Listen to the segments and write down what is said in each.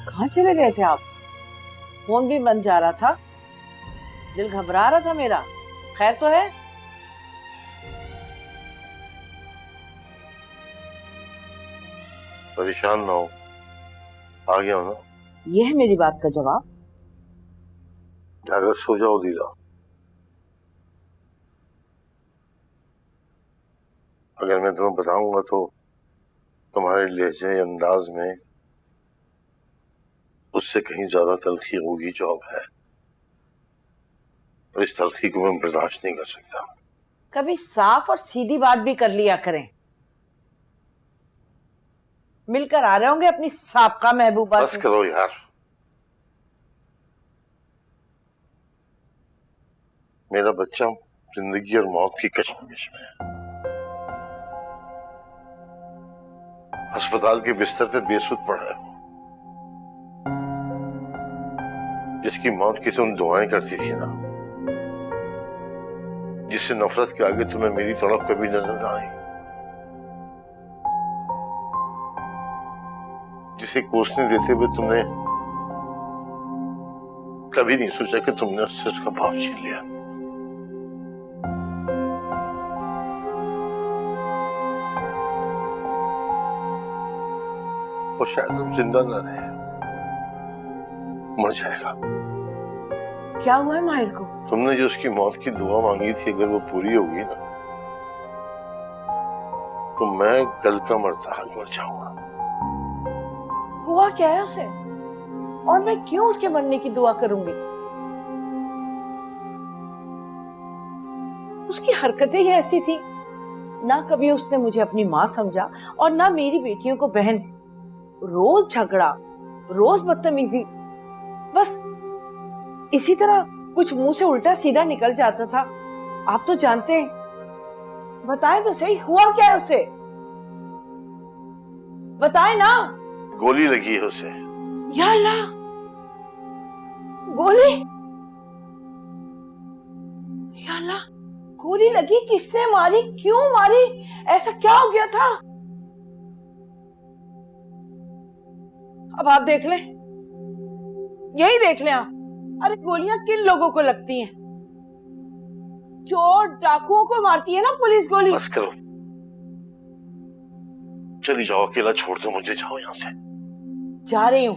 कहाँ चले गए थे आप? फोन भी बंद जा रहा था, दिल घबरा रहा था मेरा। खैर तो है? परेशान ना हो, आ गया हूं ना। ये है मेरी बात का जवाब? जाकर सो जाओ दीदा। अगर मैं तुम्हें बताऊंगा तो तुम्हारे लहजे अंदाज में उससे कहीं ज्यादा तलखी होगी जो अब है, और इस तलखी को मैं बर्दाश्त नहीं कर सकता। कभी साफ और सीधी बात भी कर लिया करें। मिलकर आ रहे होंगे अपनी साबका महबूबा बस से। करो यार, मेरा बच्चा जिंदगी और मौत की कश्मकश में है। अस्पताल के बिस्तर पे बेसुध पड़ा है वो, जिसकी मौत की तुम दुआएं करती थी ना, जिससे नफरत के आगे तुम्हें मेरी तड़प कभी नजर ना आई, जिसे कोसने देते हुए तुमने कभी नहीं सोचा कि तुमने उससे उसका भाव छीन लिया। वो शायद अब जिंदा ना रहे, मर जाएगा। क्या हुआ है माहिर को? तुमने जो उसकी मौत की दुआ मांगी थी, अगर वो पूरी होगी ना, तो मैं कल का मरता हाल मर जाऊंगा। हुआ क्या है उसे, और मैं क्यों उसके मरने की दुआ करूंगी? उसकी हरकतें ही ऐसी थी, ना कभी उसने मुझे अपनी माँ समझा और ना मेरी बेटियों को बहन। रोज झगड़ा, रोज बदतमीजी, बस इसी तरह कुछ मुंह से उल्टा सीधा निकल जाता था। आप तो जानते हैं। बताएं तो सही, हुआ क्या है उसे? बताएं ना। गोली लगी है उसे। या अल्लाह, गोली? या अल्लाह, गोली लगी? किसने मारी? क्यों मारी? ऐसा क्या हो गया था? अब आप देख लें, यही देख लें आप। अरे गोलियां किन लोगों को लगती हैं? चोर डाकुओं को मारती है ना पुलिस गोली। बस करो, चली जाओ, अकेला छोड़ दो मुझे, जाओ यहां से। जा रही हूं,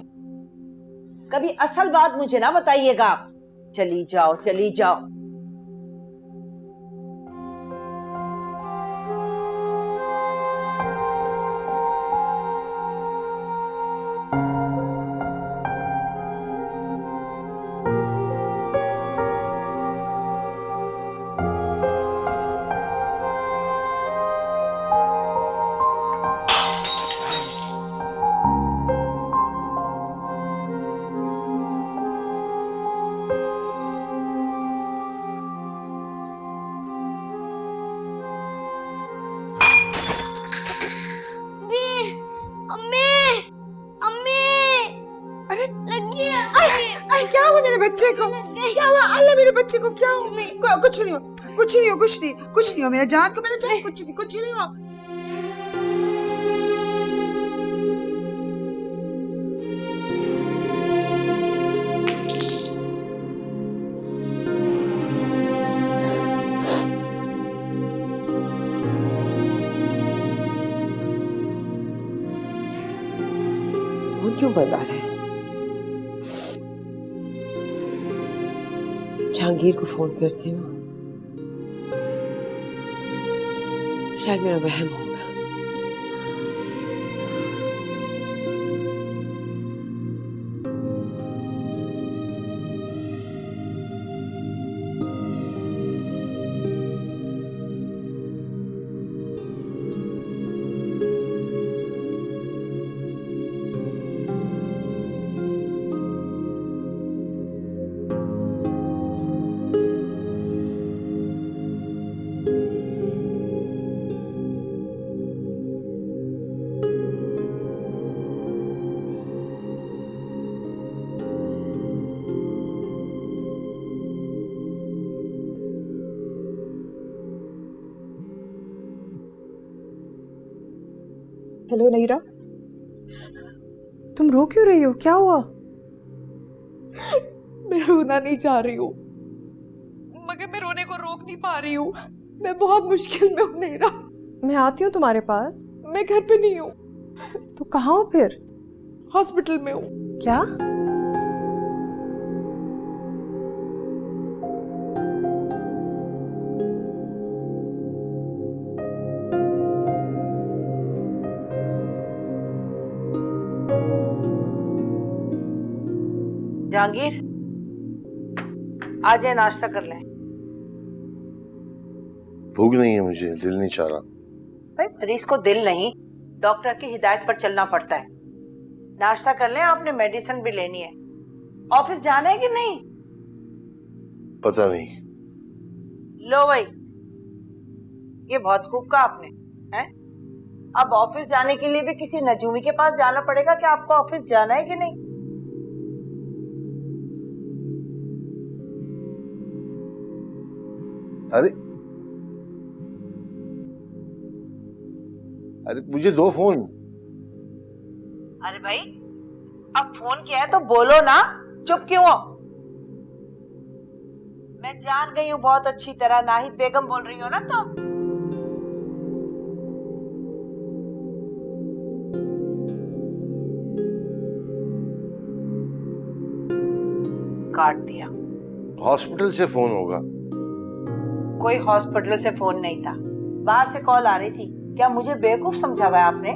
कभी असल बात मुझे ना बताइएगा आप। चली जाओ, चली जाओ। क्या हुआ मेरे बच्चे को? क्या हुआ? अल्लाह, मेरे बच्चे को क्या हुआ? कुछ नहीं हो, कुछ नहीं हो, कुछ नहीं, कुछ नहीं हो मेरा जान को, मेरा जान, कुछ नहीं, कुछ नहीं हो। फोन क्यों बंद आ रहा है? जहांगीर को फोन करती हूँ, शायद मेरा वहम होगा। हेलो नईरा, तुम रो क्यों रही हो? क्या हुआ? मैं रोना नहीं चाह रही हूँ, मगर मैं रोने को रोक नहीं पा रही हूँ। मैं बहुत मुश्किल में हूँ नेहा। मैं आती हूँ तुम्हारे पास। मैं घर पे नहीं हूँ, तो कहाँ हो फिर? हॉस्पिटल में हूँ। क्या? जहांगीर, आ जाए, नाश्ता कर लें। भूख नहीं है मुझे, दिल नहीं चाह रहा। भाई मरीज को दिल नहीं, डॉक्टर की हिदायत पर चलना पड़ता है। नाश्ता कर लें, आपने मेडिसिन भी लेनी है। ऑफिस जाना है कि नहीं? पता नहीं। लो भाई, ये बहुत खूब कहा आपने, हैं? अब ऑफिस जाने के लिए भी किसी नजूमी के पास जाना पड़ेगा कि आपको ऑफिस जाना है कि नहीं। अरे अरे मुझे दो फोन। अरे भाई, अब फोन किया है तो बोलो ना, चुप क्यों हो? मैं जान गई हूँ बहुत अच्छी तरह, नाहिद बेगम बोल रही हो ना तुम। काट दिया। हॉस्पिटल से फोन होगा। कोई हॉस्पिटल से फोन नहीं था, बाहर से कॉल आ रही थी। क्या मुझे बेवकूफ समझा हुआ है आपने?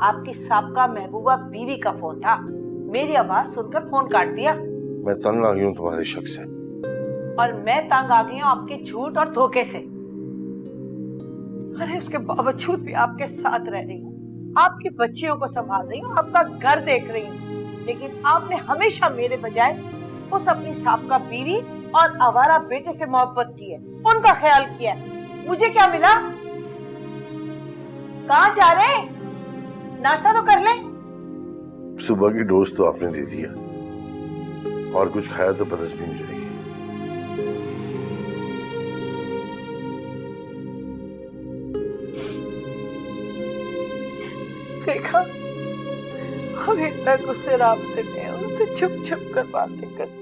आपकी साबका महबूबा बीवी का फोन था। मेरी आवाज सुनकर फोन काट दिया। मैं तंग आ गई हूँ तुम्हारे शक से। और मैं तंग आ गई हूँ आपके झूठ और धोखे से। अरे उसके बावजूद भी आपके साथ रह रही हूँ, आपकी बच्चियों को संभाल रही हूँ, आपका घर देख रही हूँ, लेकिन आपने हमेशा मेरे बजाय उस अपनी साबका बीवी और आवारा बेटे से मोहब्बत की है, उनका ख्याल किया है। मुझे क्या मिला? कहाँ जा रहे हैं? नाश्ता तो कर ले। सुबह की डोज तो आपने दे दिया, और कुछ खाया तो बदहजमी हो जाएगी। देखा, हम इतना गुस्से रास्ते में उससे छुप छुप कर बातें करते।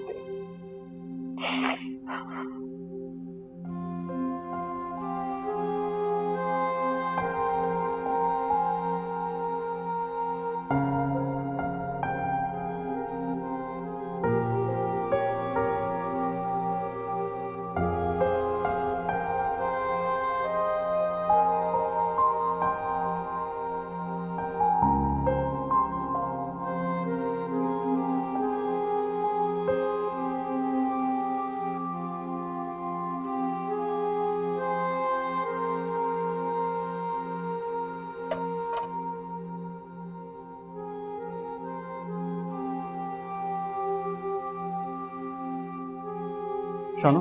शानो,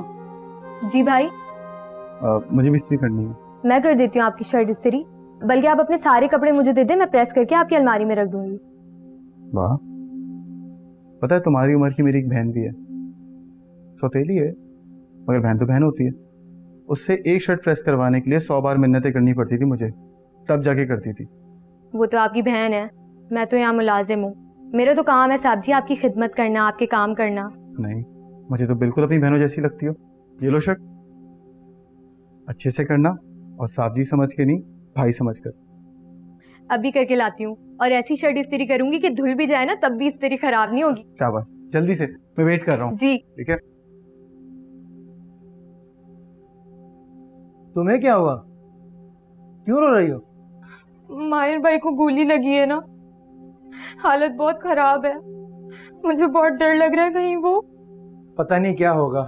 जी भाई। मुझे भी इस्त्री करनी है। मैं कर देती हूँ आपकी शर्ट इस्त्री, बल्कि आप अपने सारे कपड़े मुझे दे दें, मैं प्रेस करके आपकी अलमारी में रख दूंगी। वाह, पता है तुम्हारी उम्र की मेरी एक बहन भी है, सौतेली है, मगर बहन तो बहन होती है। उससे एक शर्ट प्रेस करवाने के लिए 100 बार मिन्नतें करनी पड़ती थी मुझे, तब जाके करती थी। वो तो आपकी बहन है, मैं तो यहाँ मुलाजिम हूँ। मेरा तो काम है साहब जी आपकी खिदमत करना, आपके काम करना। नहीं, मुझे तो बिल्कुल अपनी बहनों जैसी लगती हो। ये लो शर्ट, अच्छे से करना, और साहब जी समझ के नहीं, भाई समझ कर। अभी करके लाती हूँ, और ऐसी शर्ट इस्त्री करूंगी कि धुल भी जाए ना तब भी इस्त्री खराब नहीं होगी। शाबाश, जल्दी से, मैं वेट कर रहा हूँ। जी ठीक है। तुम्हें क्या हुआ? क्यों रो रही हो? माहिर भाई को गोली लगी है ना, हालत बहुत खराब है। मुझे बहुत डर लग रहा है कहीं वो। पता नहीं क्या होगा।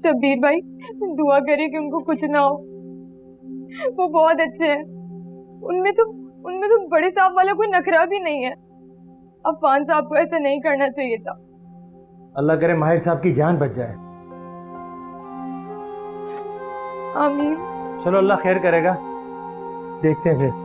शब्बीर भाई दुआ करिए कि उनको कुछ ना हो, वो बहुत अच्छे हैं। उनमें तो बड़े साहब वाला कोई नखरा भी नहीं है। अफान साहब को ऐसा नहीं करना चाहिए था। अल्लाह करे माहिर साहब की जान बच जाए। आमीन। चलो, अल्लाह खैर करेगा, देखते हैं फिर।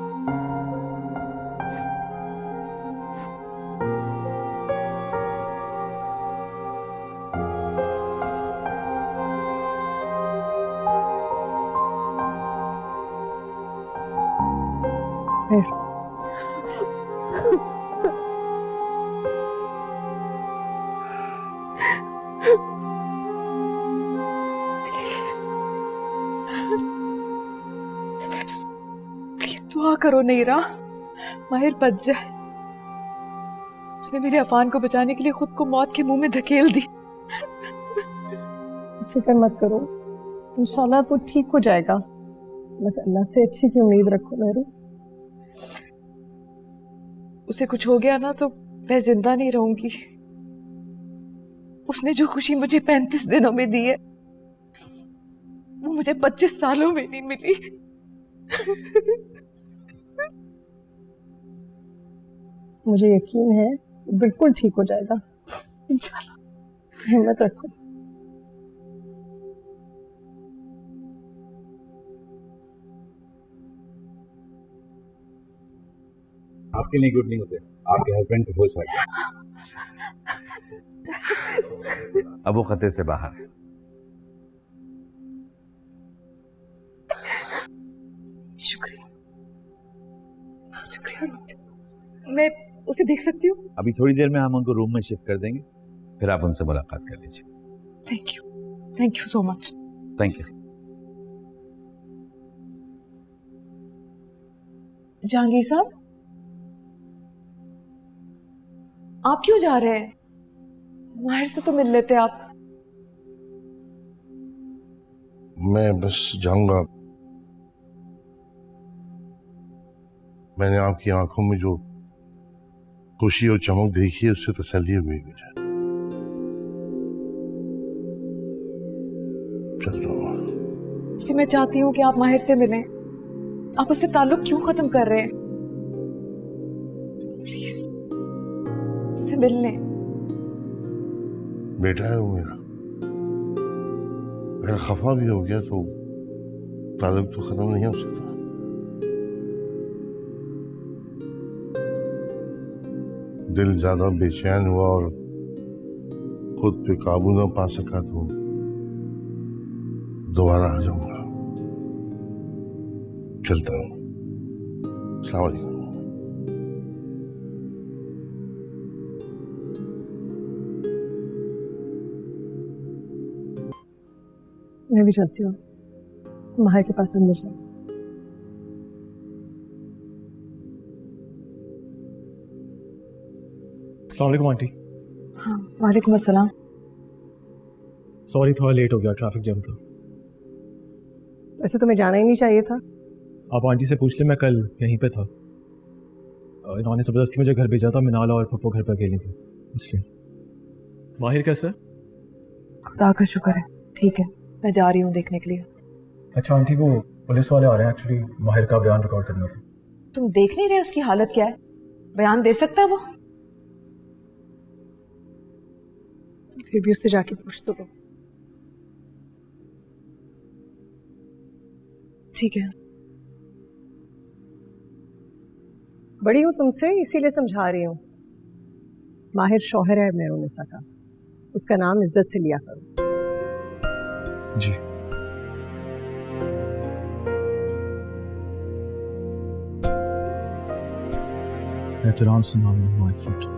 करो नीरा, माहिर बच जाए। उसने मेरे अफान को बचाने के लिए खुद को मौत के मुंह में धकेल दी। फिक्र मत करो, इंशाल्लाह वो ठीक हो जाएगा। बस अल्लाह से अच्छी की उम्मीद रखो मेरू। उसे कुछ हो गया ना तो मैं जिंदा नहीं रहूंगी। उसने जो खुशी मुझे 35 दिनों में दी है वो मुझे 25 सालों में नहीं मिली। मुझे यकीन है बिल्कुल ठीक हो जाएगा इंशाल्लाह। हिम्मत रखो। आपके लिए गुड न्यूज़ है, आपके हस्बैंड को होश आ गया। अब वो खतरे से बाहर है। शुक्रिया, शुक्रिया। मैं उसे देख सकती हूँ? अभी थोड़ी देर में हम उनको रूम में शिफ्ट कर देंगे, फिर आप उनसे मुलाकात कर लीजिए। Thank you so much. Thank you. Jahangir साहब, आप क्यों जा रहे हैं? माहिर से तो मिल लेते आप। मैं बस जाऊंगा। मैंने आपकी आंखों में जो खुशी और चमक देखी है उससे तसल्ली हुई मुझे। चलता हूँ। कि मैं चाहती हूँ कि आप माहिर से मिलें। आप उससे ताल्लुक क्यों खत्म कर रहे हैं? प्लीज उससे मिल लें। बेटा है वो मेरा, अगर खफा भी हो गया तो ताल्लुक तो खत्म नहीं हो सकता। दिल ज्यादा बेचैन हुआ और खुद पे काबू ना पा सका तो दोबारा आ जाऊंगा। चलता हूँ। अस्सलाम वालेकुम। मैं भी चलती हूँ, माहिर के पास अंदर जाओ। अस्सलाम वालेकुम आंटी। हाँ, वालेकुम अस्सलाम। सॉरी थोड़ा लेट हो गया, ट्रैफिक जैम था। वैसे तुम्हें जाना ही नहीं चाहिए था। आप आंटी से पूछ ले, मैं कल यहीं पे था। इन्होंने ज़बरदस्ती मुझे घर भेजा था। मिनाला और पप्पो घर पर अकेली थी इसलिए। माहिर कैसा है? खुदा का शुक्र है, ठीक है। मैं जा रही हूँ देखने के लिए। अच्छा आंटी, वो पुलिस वाले आ रहे हैं, एक्चुअली माहिर का बयान रिकॉर्ड करना था। तुम देख नहीं रहे उसकी हालत क्या है? बयान दे सकता है वो? फिर भी उससे जाके पूछ तो लो। ठीक है। बड़ी हूँ तुमसे इसीलिए समझा रही हूँ। माहिर शौहर है मेहरुनिसा का, उसका नाम इज्जत से लिया करो। जी। एहतराम से नाम माय फुट।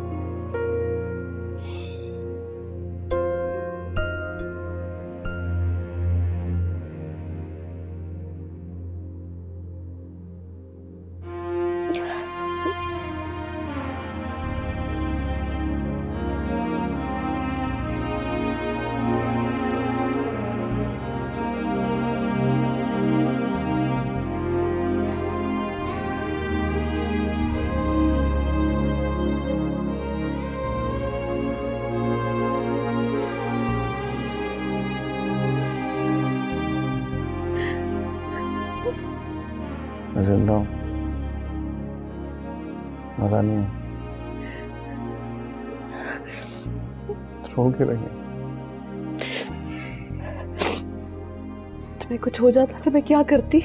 मैं जिंदा हूँ, मरा नहीं हूँ। रो के रही। तुम्हें कुछ हो जाता तो मैं क्या करती?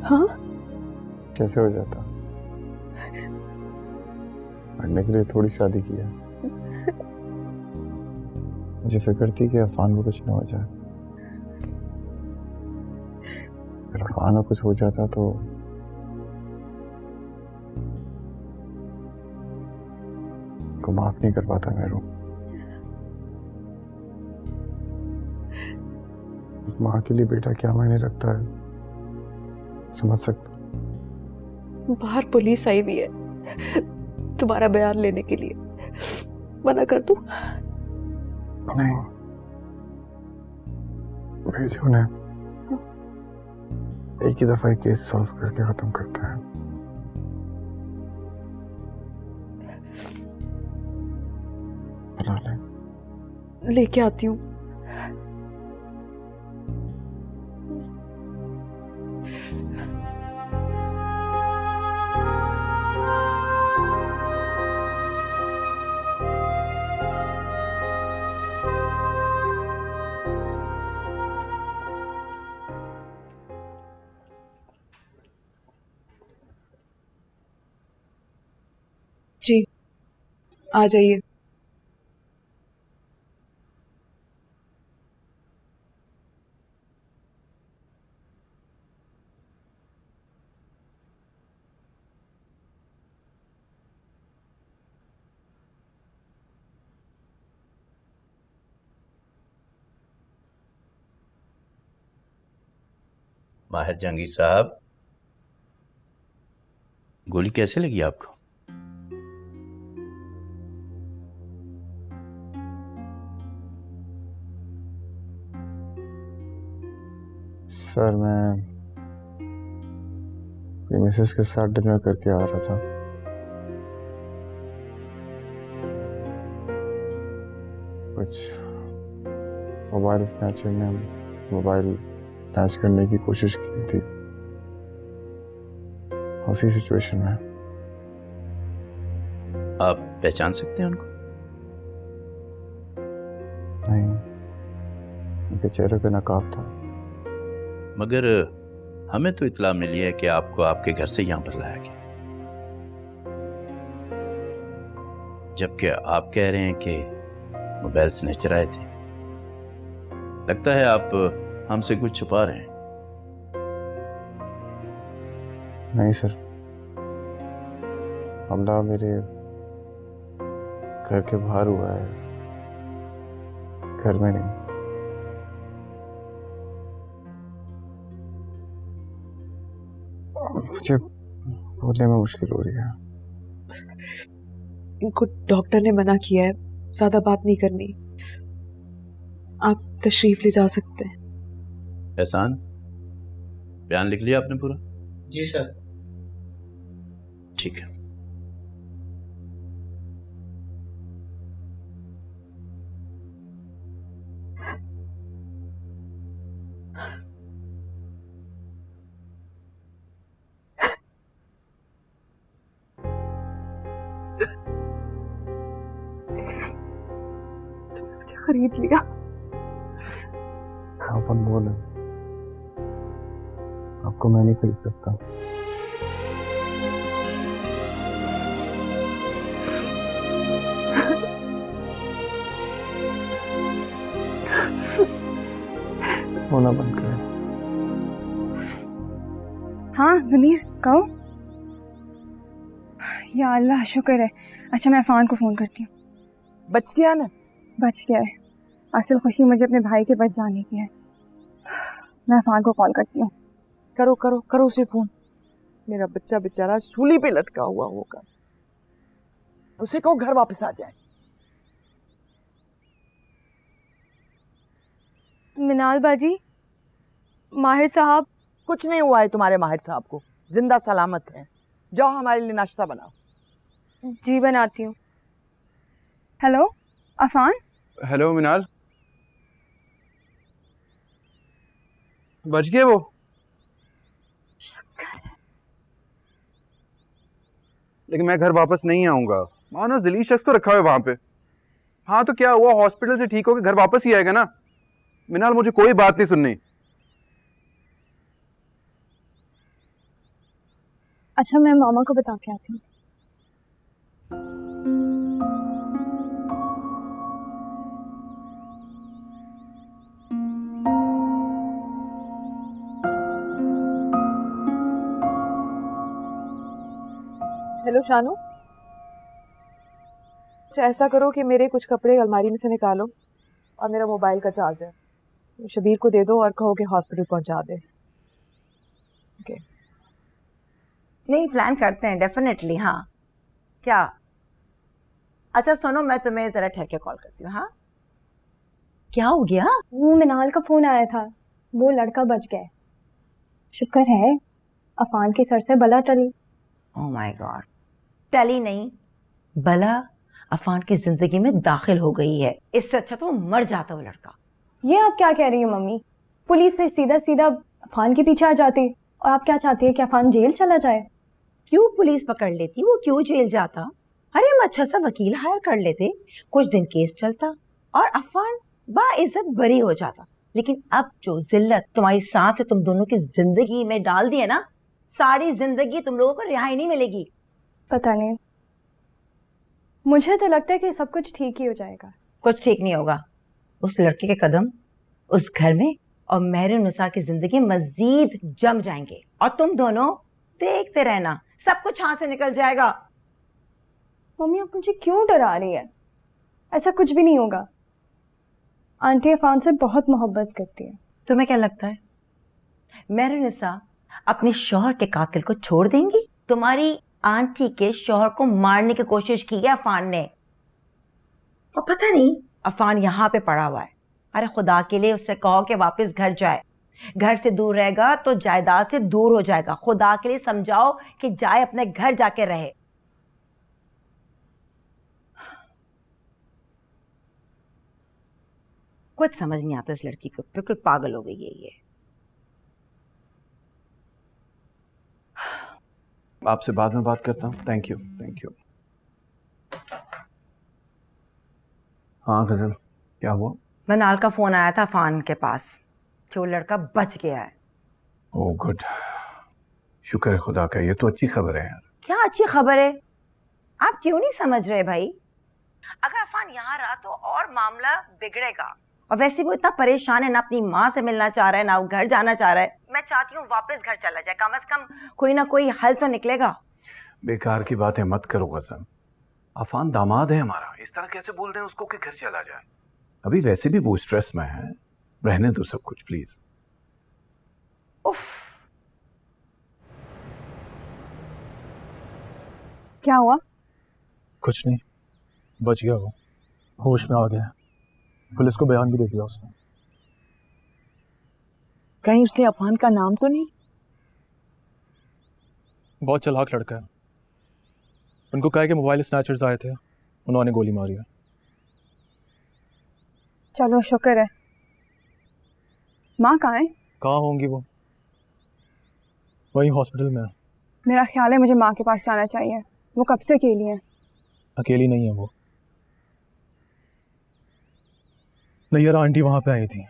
हाँ, कैसे हो जाता? मरने के लिए थोड़ी शादी की है। मुझे फिक्र थी कि अफान को कुछ ना हो जाए। अगर अफान को कुछ हो जाता तो को माफ नहीं कर पाता मेरू। माँ के लिए बेटा क्या मायने रखता है समझ सकता। बाहर पुलिस आई हुई है तुम्हारा बयान लेने के लिए। मना कर दूं? नहीं, भेजो उन्हें। एक ही दफा केस सॉल्व करके खत्म करते हैं। बना ले। लेके आती हूँ। जी आ जाइए। माहिर जहांगीर साहब, गोली कैसे लगी आपको? सर, मैं अपनी मिसेस के साथ डिनर करके आ रहा था। कुछ मोबाइल स्नैचर ने मोबाइल स्नैच करने की कोशिश की थी। उसी सिचुएशन में। आप पहचान सकते हैं उनको? नहीं, उनके चेहरे पे नकाब था। मगर हमें तो इत्तला मिली है कि आपको आपके घर से यहां पर लाया गया, जबकि आप कह रहे हैं कि मोबाइल स्नैचर आए थे। लगता है आप हमसे कुछ छुपा रहे हैं। नहीं सर, हमला मेरे घर के बाहर हुआ है, घर में नहीं। मुझे बोलने में मुश्किल हो रही है। इनको डॉक्टर ने मना किया है, ज्यादा बात नहीं करनी। आप तशरीफ ले जा सकते हैं। एहसान, बयान लिख लिया आपने पूरा? जी सर। ठीक है। मुझे खरीद लिया। अपन बोले, आपको मैं नहीं खरीद सकता। होना बंद करें। हाँ ज़मीर, कहो। या अल्लाह, शुक्र है। अच्छा, मैं अफान को फ़ोन करती हूँ। बच गया ना? बच गया है। असल खुशी मुझे अपने भाई के बच जाने की है। मैं अफान को कॉल करती हूँ। करो करो करो उसे फोन। मेरा बच्चा बेचारा सूली पे लटका हुआ होगा। उसे कहो घर वापस आ जाए। मिनाल बाजी, माहिर साहब। कुछ नहीं हुआ है तुम्हारे माहिर साहब को, जिंदा सलामत है। जाओ हमारे लिए नाश्ता बनाओ। जी बनाती हूँ। हेलो अफान। हेलो मिनाल, बच गए वो? लेकिन मैं घर वापस नहीं आऊंगा। मानो जलील शख्स तो रखा हुआ है वहां पे। हाँ तो क्या हुआ, हॉस्पिटल से ठीक होकर घर वापस ही आएगा ना। मिनाल, मुझे कोई बात नहीं सुननी। अच्छा, मैं मामा को बता के आती हूँ। हेलो शानू, अच्छा ऐसा करो कि मेरे कुछ कपड़े अलमारी में से निकालो और मेरा मोबाइल का चार्जर शबीर को दे दो और कहो कि हॉस्पिटल पहुंचा दे। ओके नहीं, प्लान करते हैं डेफिनेटली। हाँ क्या? अच्छा सुनो, मैं तुम्हें जरा ठहर के कॉल करती हूँ। हाँ क्या हो गया? वो मिनाल का फोन आया था, वो लड़का बच गया। शुक्र है अफान के सर से बला टली। ओह माय गॉड, टली नहीं, बला अफान की जिंदगी में दाखिल हो गई है। इससे अच्छा तो मर जाता वो लड़का। ये आप क्या कह रही हो मम्मी? पुलिस फिर सीधा सीधा अफान के पीछे आ जाती, और आप क्या चाहती है कि अफान जेल चला जाए? क्यों पुलिस पकड़ लेती, वो क्यों जेल जाता? अरे हम अच्छा सा वकील हायर कर लेते, कुछ दिन केस चलता और अफान बाइज्जत बरी हो जाता। लेकिन अब जो जिल्लत तुम्हारी साथ है तुम दोनों की जिंदगी में डाल दी है ना, सारी जिंदगी तुम लोगों को रिहाई नहीं मिलेगी। पता नहीं, मुझे तो लगता है कि सब कुछ ठीक ही हो जाएगा। कुछ ठीक नहीं होगा। उस लड़के के कदम उस घर में और मेहरुन्निसा की जिंदगी मजीद जम जाएंगे, और तुम दोनों देखते रहना, सब कुछ हाथ से निकल जाएगा। मम्मी आप मुझे क्यों डरा रही है? ऐसा कुछ भी नहीं होगा। आंटी अफान से बहुत मोहब्बत करती है। तुम्हें क्या लगता है मेहरुन्निसा अपने शौहर के कातिल को छोड़ देंगी? तुम्हारी आंटी के शौहर को मारने की कोशिश की है अफान ने, और पता नहीं अफान यहाँ पे पड़ा हुआ है। अरे खुदा के लिए उससे कहो कि वापस घर जाए। घर से दूर रहेगा तो जायदाद से दूर हो जाएगा। खुदा के लिए समझाओ कि जाए, अपने घर जाके रहे। कुछ समझ नहीं आता इस लड़की को, बिल्कुल पागल हो गई है ये। आपसे बाद में बात करता हूँ। Thank you, thank you. हाँ गजल, क्या हुआ? मनाल का फोन आया था अफान के पास, जो लड़का बच गया है। ओह गुड, शुक्र है खुदा का, ये तो अच्छी खबर है यार। क्या अच्छी खबर है? आप क्यों नहीं समझ रहे भाई? अगर अफान यहाँ रहा तो और मामला बिगड़ेगा, और वैसे वो इतना परेशान है, ना अपनी माँ से मिलना चाह रहा है, ना वो घर जाना चाह रहा है। मैं चाहती हूँ वापस घर चला जाए, कम से कम कोई ना कोई हल तो निकलेगा। बेकार की बातें मत करो गजल, अफान दामाद है हमारा, इस तरह कैसे बोल दें उसको कि घर चला जाए? अभी वैसे भी वो स्ट्रेस में है, रहने दो सब कुछ प्लीज। उफ, क्या हुआ? कुछ नहीं, बच गया वो, होश में आ गया। पुलिस को बयान भी दे दिया उसने। कहीं उसने अफान का नाम तो नहीं? बहुत चालाक लड़का है। उनको कहा कि मोबाइल स्नैचर्स आए थे, उन्होंने गोली मारी है। चलो शुक्र है। माँ कहाँ है? कहाँ होंगी वो? वहीं हॉस्पिटल में है। मेरा ख्याल है मुझे माँ के पास जाना चाहिए, वो कब से अकेली है। अकेली नहीं है वो, नैयर आंटी वहाँ पे आई थी,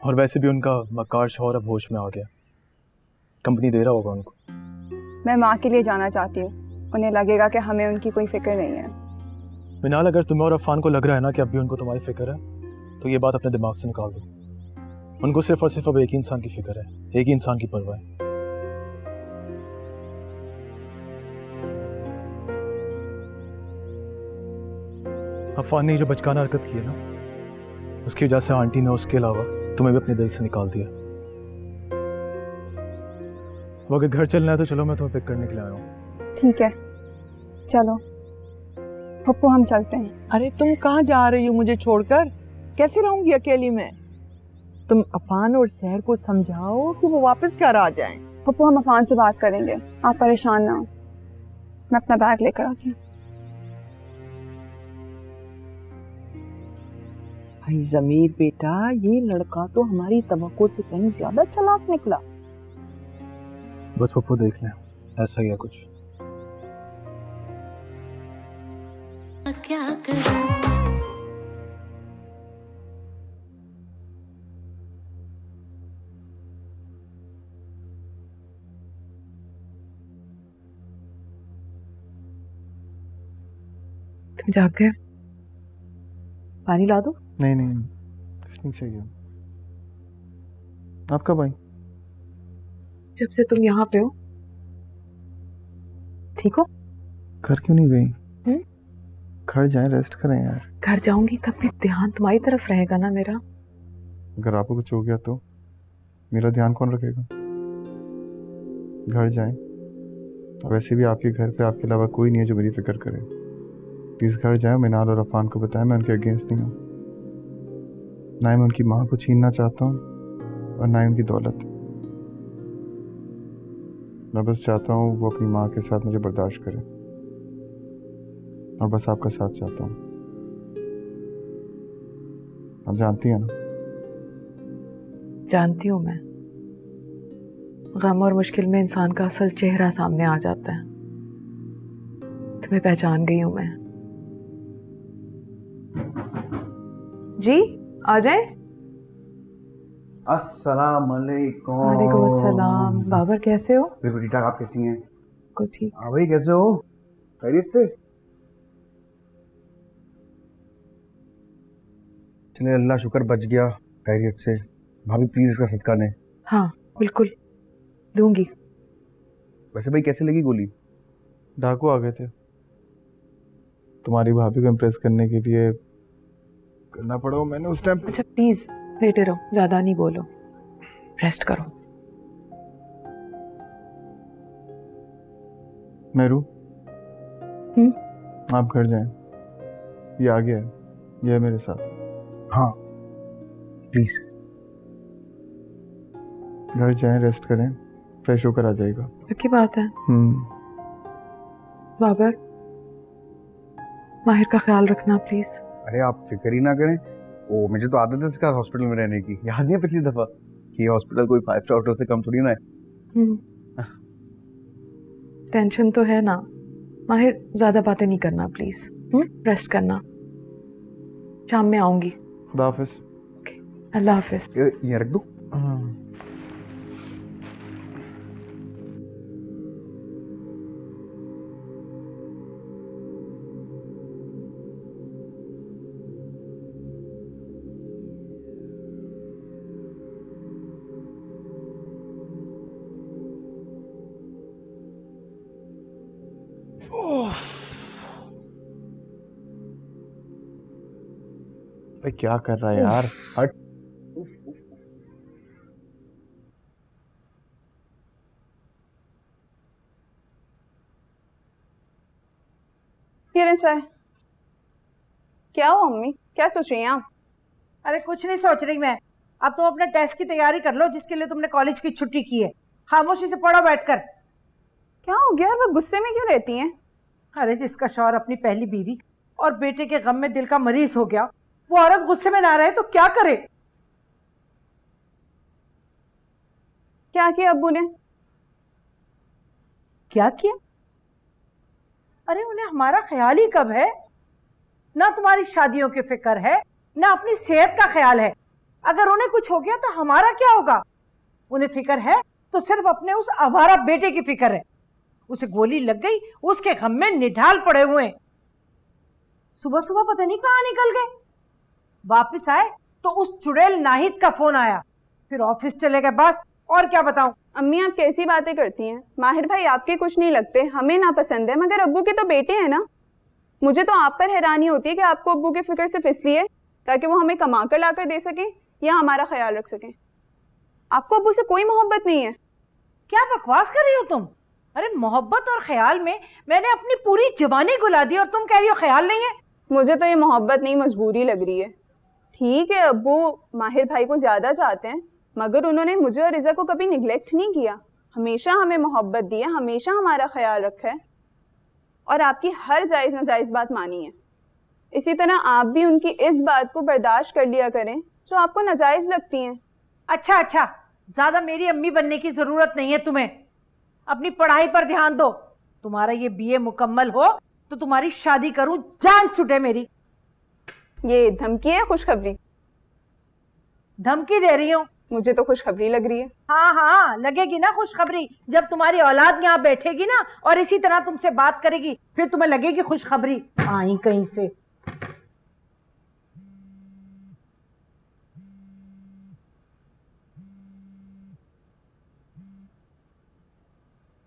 और वैसे भी उनका मक्कार शौहर अब होश में आ गया, कंपनी दे रहा होगा उनको। मैं माँ के लिए जाना चाहती हूँ, उन्हें लगेगा कि हमें उनकी कोई फिक्र नहीं है। मिनाल, अगर तुम्हें और अफान को लग रहा है ना कि अब भी उनको तुम्हारी फिक्र है, तो ये बात अपने दिमाग से निकाल दो। उनको सिर्फ और सिर्फ अब एक ही इंसान की फिक्र है, एक ही इंसान की परवाह है। अफान ने जो बचकाना हरकत की है ना, उसकी वजह से आंटी ने उसके अलावा तुम्हें भी अपने दिल से निकाल दिया। वो अगर घर चलना है तो चलो, मैं तुम्हें पिक करने के लिए आया हूँ। ठीक है चलो पप्पू, हम चलते हैं। अरे तुम कहाँ जा रही हो मुझे छोड़कर? कैसे रहूंगी अकेली में? तुम अफान और सहर को समझाओ कि वो वापस घर आ जाएं। पप्पू हम अफान से बात करेंगे, आप परेशान ना हो। मैं अपना बैग लेकर आती हूँ। भाई जमीर बेटा, ये लड़का तो हमारी तवक्को से कहीं ज्यादा चालाक निकला। बस पप्पू देख लें, ऐसा ही है कुछ। क्या करूं? तुम जाग गए? पानी ला दो? नहीं नहीं, कुछ नहीं चाहिए। आप कब आई? जब से तुम यहाँ पे हो। ठीक हो? घर क्यों नहीं गई? घर जाएं, रेस्ट करें यार। घर जाऊंगी तब भी ध्यान तुम्हारी तरफ रहेगा ना मेरा। अगर आपको कुछ हो गया तो मेरा ध्यान कौन रखेगा? घर जाएं, और वैसे भी आपके घर पे आपके अलावा कोई नहीं है जो मेरी फिक्र करे। प्लीज़ घर जाए, मिनाल और अफान को बताएं मैं उनके अगेंस्ट नहीं हूँ। ना ही मैं उनकी माँ को छीनना चाहता हूँ और ना ही उनकी दौलत। मैं बस चाहता हूँ वो अपनी माँ के साथ मुझे बर्दाश्त करे और बस आपका साथ चाहता हूँ। आप जानती हैं ना? जानती हूँ मैं। गम और मुश्किल में इंसान का असल चेहरा सामने आ जाता है। तुम्हें पहचान गई हूँ मैं। जी आ जाए। अस्सलाम वालेकुम। वालेकुम अस्सलाम। बाबर कैसे हो? बिल्कुल ठीक ठाक, आप कैसी हैं? कुछ ठीक। हाँ भाई कैसे हो? खैरियत से? चले अल्लाह शुक्र बच गया खैरियत से। भाभी प्लीज इसका सदका लें। हाँ बिल्कुल दूंगी। वैसे भाई कैसे लगी गोली? डाकू आ गए थे। तुम्हारी भाभी को इम्प्रेस करने के लिए करना पड़ा। मैंने उस टाइम। अच्छा प्लीज लेटे रहो, ज्यादा नहीं बोलो, रेस्ट करो। मेरू आप घर जाएं। ये आ गया है, ये है मेरे साथ। हाँ प्लीज घर जाएं, रेस्ट करें, फ्रेश होकर आ जाएगा। की बात है। बाबर माहिर का ख्याल रखना प्लीज। अरे आप फिक्र ही ना करें, वो मुझे तो आदत है इसका हॉस्पिटल में रहने की। याद नहीं है पिछली दफा कि हॉस्पिटल कोई 5 स्टार होटल से कम थोड़ी ना है। टेंशन तो है ना। माहिर ज्यादा बातें नहीं करना प्लीज। रेस्ट करना। शाम में आऊंगी। खुदा हाफिज। अल्लाह हाफिज। ये रख दो। भाई क्या कर रहा है यार? हट। ये चाय। क्या हो अम्मी, क्या सोच रही हैं आप? अरे कुछ नहीं सोच रही मैं। अब तुम अपने टेस्ट की तैयारी कर लो जिसके लिए तुमने कॉलेज की छुट्टी की है। खामोशी से पढ़ो बैठकर। क्या हो गया? वो गुस्से में क्यों रहती हैं? अरे जिसका शौहर अपनी पहली बीवी और बेटे के गम में दिल का मरीज हो गया, वो औरत गुस्से में ना रहे तो क्या करे? क्या किया अब्बू ने? क्या किया? अरे उन्हें हमारा ख्याल ही कब है? ना तुम्हारी शादियों की फिक्र है, ना अपनी सेहत का ख्याल है। अगर उन्हें कुछ हो गया तो हमारा क्या होगा? उन्हें फिक्र है तो सिर्फ अपने उस आवारा बेटे की फिक्र है। उसे गोली लग गई, उसके गम में निढाल पड़े हुए। सुबह सुबह पता नहीं कहाँ निकल गए। वापस आए तो उस चुड़ैल नाहिद का फोन आया, फिर ऑफिस चले गए। बस और क्या बताऊं? अम्मी आप कैसी बातें करती हैं? माहिर भाई आपके कुछ नहीं लगते, हमें नापसंद है, मगर अब्बू के तो बेटे हैं ना। मुझे तो आप पर हैरानी होती है कि आपको अब्बू की फिक्र सिर्फ इसलिए ताकि वो हमें कमा कर ला कर दे सके या हमारा ख्याल रख सके। आपको अब्बू से कोई मोहब्बत नहीं है। क्या बकवास कर रही हो तुम? अरे मोहब्बत और ख्याल में मैंने अपनी पूरी जवानी गुला दी और तुम कह रही हो ख्याल नहीं है? मुझे तो ये मोहब्बत नहीं मजबूरी लग रही है। ठीक है अब्बू माहिर भाई को ज्यादा चाहते हैं, मगर उन्होंने मुझे और रिजा को कभी निगलेक्ट नहीं किया। हमेशा हमें मोहब्बत दी है, हमेशा हमारा ख्याल रखा है और आपकी हर जायज नाजायज बात मानी है। इसी तरह आप भी उनकी इस बात को बर्दाश्त कर लिया करें जो आपको नाजायज लगती हैं। अच्छा अच्छा, ज्यादा मेरी अम्मी बनने की जरूरत नहीं है तुम्हें। अपनी पढ़ाई पर ध्यान दो। तुम्हारा ये बीए मुकम्मल हो तो तुम्हारी शादी करूं, जान छूटे मेरी। ये धमकी है खुशखबरी? धमकी दे रही हूँ? मुझे तो खुशखबरी लग रही है। हाँ हाँ लगेगी ना खुशखबरी, जब तुम्हारी औलाद यहाँ बैठेगी ना और इसी तरह तुमसे बात करेगी, फिर तुम्हें लगेगी खुशखबरी। आई कहीं से।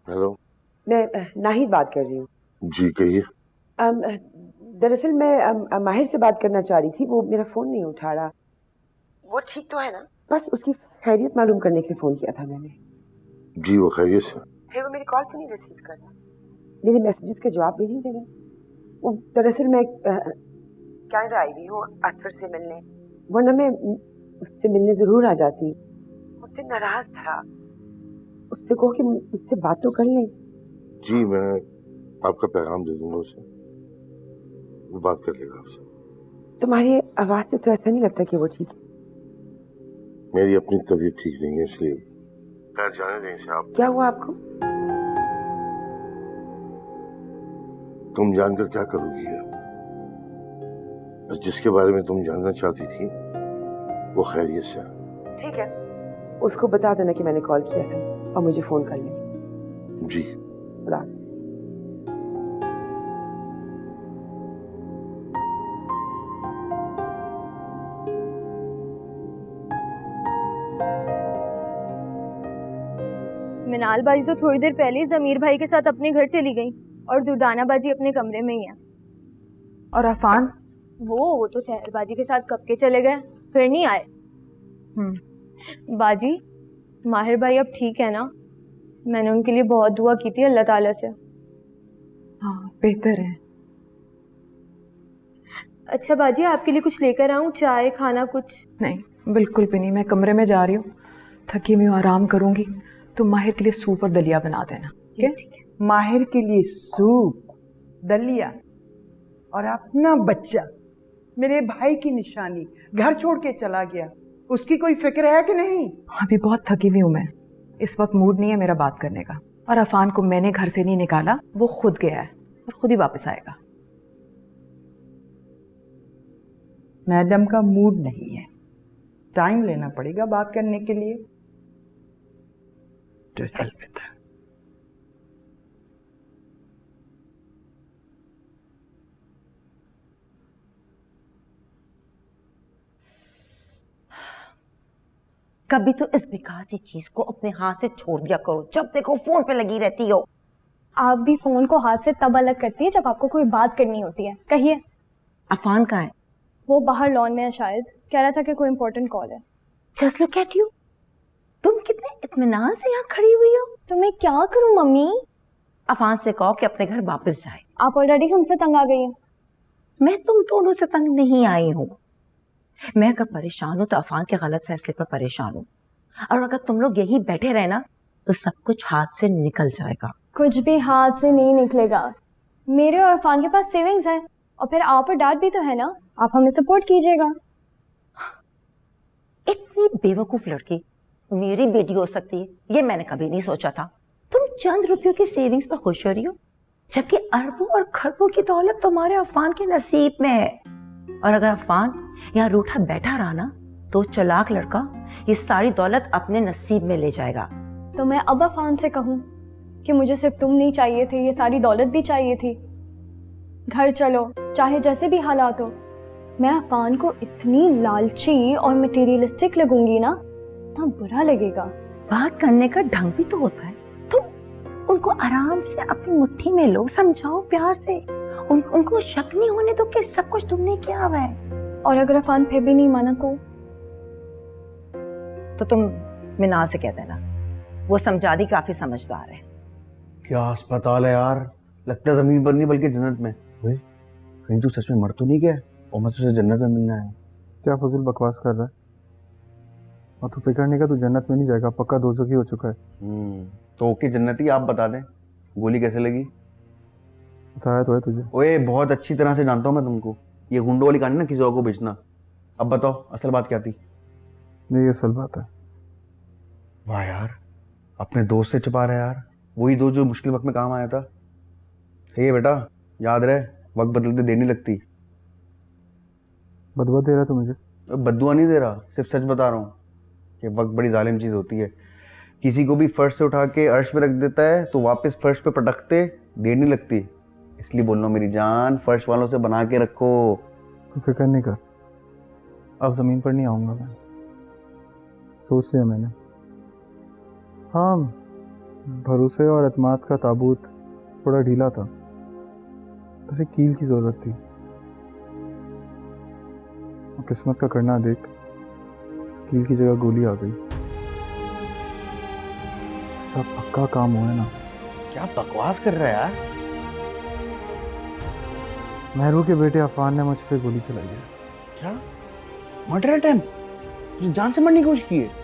हेलो, मैं नाहिद बात कर रही हूँ। जी कहिए। दरअसल मैं माहिर से बात करना चाह रही थी, वो मेरा फोन नहीं उठा रहा। वो ठीक तो है ना? बस उसकी खैरियत मालूम करने के लिए फोन किया था मैंने। जी वो खैरियत से। फिर वो मेरी कॉल क्यों नहीं रिसीव कर रहा? मेरे मैसेजेस का जवाब भी नहीं दे रहे। वो दरअसल मैं कनाडा आई हुई हूँ असफर से मिलने, वरना मैं उससे मिलने जरूर आ जाती। मुझसे नाराज था, उससे कहो कि मुझसे बात तो कर ले। जी मैं आपका पैगाम दे दूंगा उसे, वो बात कर लेगा आपसे। तुम्हारी आवाज से तो ऐसा नहीं लगता कि वो ठीक है। मेरी अपनी तबीयत ठीक नहीं है, इसलिए खैर जाने दें इसे। आप क्या हुआ आपको? तुम जानकर क्या करोगी? बस जिसके बारे में तुम जानना चाहती थी वो खैरियत से है। ठीक है, उसको बता देना कि मैंने कॉल किया था और मुझे फोन कर ले। जी खुदा हाफिज। मिनाल बाजी तो थोड़ी देर पहले ही जमीर भाई के साथ अपने घर चली गई और दुर्दाना बाजी अपने कमरे में ही है। और अफान? वो तो सहर बाजी के साथ कब के चले गए, फिर नहीं आए। बाजी, माहिर भाई अब ठीक है ना? मैंने उनके लिए बहुत दुआ की थी अल्लाह ताला से। हाँ बेहतर है। अच्छा बाजी, आपके लिए कुछ लेकर आऊं? चाय खाना कुछ? नहीं बिल्कुल भी नहीं, मैं कमरे में जा रही हूँ, थकी हुई हूँ, आराम करूंगी। तुम माहिर के लिए सूप और दलिया बना देना। ठीक है। माहिर के लिए सूप दलिया और अपना बच्चा, मेरे भाई की निशानी, घर छोड़ के चला गया, उसकी कोई फिक्र है कि नहीं? अभी बहुत थकी हुई हूँ मैं, इस वक्त मूड नहीं है मेरा बात करने का। और अफान को मैंने घर से नहीं निकाला, वो खुद गया है और खुद ही वापस आएगा। मैडम का मूड नहीं है, टाइम लेना पड़ेगा बात करने के लिए। To hell with that. कभी तो इस बेकार सी चीज को अपने हाथ से छोड़ दिया करो, जब देखो फोन पे लगी रहती हो। आप भी फोन को हाथ से तब अलग करती है जब आपको कोई बात करनी होती है। कहिए। अफान कहाँ है? वो बाहर लॉन में है शायद, कह रहा था कि कोई इम्पोर्टेंट कॉल है। Just look at you. तुम कितने इत्मीनान से यहाँ खड़ी हुई हो। तो मैं क्या करूँ मम्मी? अफान से कहो कि अपने घर वापस जाए। आप ऑलरेडी हमसे तंग आ गई हैं। मैं तुम दोनों से तंग नहीं आई हूँ। मैं अगर परेशान हूँ तो अफान के गलत फैसले पर परेशान हूँ, और अगर तुम लोग यही बैठे रहे ना तो सब कुछ हाथ से निकल जाएगा। कुछ भी हाथ से नहीं निकलेगा। मेरे और अफान के पास सेविंग्स है, और फिर आप और डैड भी तो है ना, आप हमें सपोर्ट कीजिएगा। इतनी बेवकूफ लड़की मेरी बेटी हो सकती है, ये मैंने कभी नहीं सोचा था। तुम चंद रुपयों की सेविंग्स पर खुश हो रही हो, जबकि अरबों और खरबों की दौलत तुम्हारे अफान के नसीब में है। और अगर अफान यहाँ रूठा बैठा रहा ना तो चालाक लड़का ये सारी दौलत अपने नसीब में ले जाएगा। तो मैं अब अफान से कहूँ कि मुझे सिर्फ तुम नहीं चाहिए थे, ये सारी दौलत भी चाहिए थी। घर चलो, चाहे जैसे भी हालात हो। मैं अफान को इतनी लालची और मटेरियलिस्टिक लगूंगी ना, इतना बुरा लगेगा। बात करने का ढंग भी तो होता है। तुम उनको आराम से अपनी मुट्ठी में लो, समझाओ प्यार से। उनको शक नहीं होने दो कि सब कुछ तुमने किया हुआ है। और अगर अफान फिर भी नहीं माना तो तुम मिनाल से कह देना, वो समझा दी, काफी समझदार है। क्या अस्पताल है यार, लगता है जमीन पर नहीं बल्कि जन्नत में। वे कहीं तू सच में मर तो नहीं गया और मैं तुझे जन्नत में मिलना है। क्या फजूल बकवास कर रहा है? और तू फिक्र नहीं कर, तू जन्नत में नहीं जाएगा, पक्का दोज़खी हो चुका है। तो ओके जन्नती आप बता दें, गोली कैसे लगी? बताया तो है तुझे। ओए बहुत अच्छी तरह से जानता हूँ मैं तुमको, ये गुंडों वाली कहानी ना किसी और को बेचना। अब बताओ असल बात क्या थी? नहीं असल बात है। वाह यार, अपने दोस्त से छुपा रहा है यार, वही दोस्त जो मुश्किल वक्त में काम आया था। सही है बेटा, याद रहे वक्त बदलते देर नहीं लगती। बदुआ दे रहा तू मुझे? बदुआ नहीं दे रहा, सिर्फ सच बता रहा हूँ कि वक्त बड़ी जालिम चीज़ होती है। किसी को भी फर्श से उठा के अर्श पे रख देता है तो वापस फर्श पे पटकते देर नहीं लगती। इसलिए बोल रहा हूँ मेरी जान, फर्श वालों से बना के रखो। तू फिक्र नहीं कर, अब ज़मीन पर नहीं आऊँगा मैं, सोच लिया मैंने। हाँ, भरोसे और एतमाद का ताबूत थोड़ा ढीला था, बस एक कील की ज़रूरत थी। और किस्मत का करना देख, कील की जगह गोली आ गई। ऐसा पक्का काम हुआ है ना। क्या बकवास कर रहा है यार, महरू के बेटे अफान ने मुझ पे गोली चलाई है। क्या? Murder attempt? तुझे जान से मारने की कोशिश की है?